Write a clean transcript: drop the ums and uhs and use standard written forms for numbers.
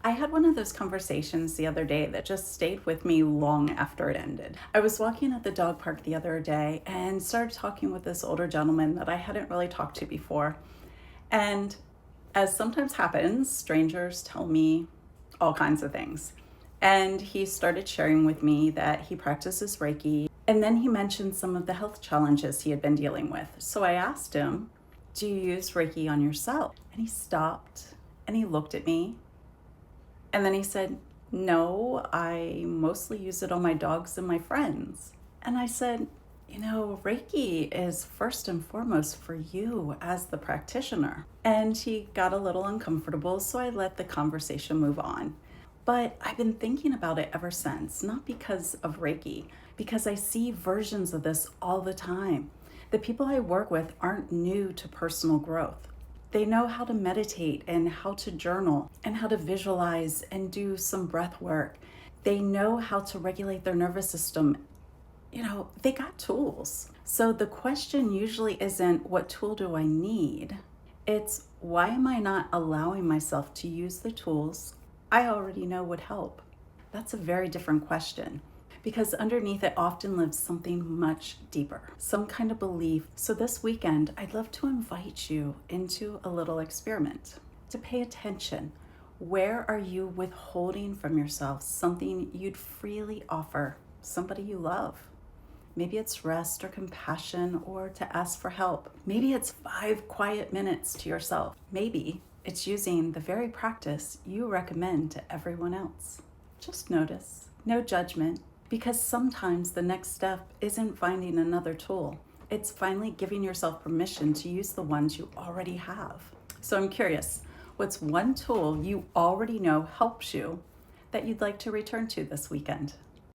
I had one of those conversations the other day that just stayed with me long after it ended. I was walking at the dog park the other day and started talking with this older gentleman that I hadn't really talked to before. And as sometimes happens, strangers tell me all kinds of things. And he started sharing with me that he practices Reiki. And then he mentioned some of the health challenges he had been dealing with. So I asked him, "Do you use Reiki on yourself?" And he stopped and he looked at me and then he said, "No, I mostly use it on my dogs and my friends." And I said, Reiki is first and foremost for you as the practitioner. And he got a little uncomfortable, so I let the conversation move on. But I've been thinking about it ever since, not because of Reiki, because I see versions of this all the time. The people I work with aren't new to personal growth. They know how to meditate and how to journal and how to visualize and do some breath work. They know how to regulate their nervous system. They got tools. So the question usually isn't, what tool do I need? It's, why am I not allowing myself to use the tools I already know would help? That's a very different question, because underneath it often lives something much deeper, some kind of belief. So this weekend, I'd love to invite you into a little experiment to pay attention. Where are you withholding from yourself something you'd freely offer somebody you love? Maybe it's rest or compassion or to ask for help. Maybe it's 5 quiet minutes to yourself. Maybe it's using the very practice you recommend to everyone else. Just notice, no judgment, because sometimes the next step isn't finding another tool. It's finally giving yourself permission to use the ones you already have. So I'm curious, what's one tool you already know helps you that you'd like to return to this weekend?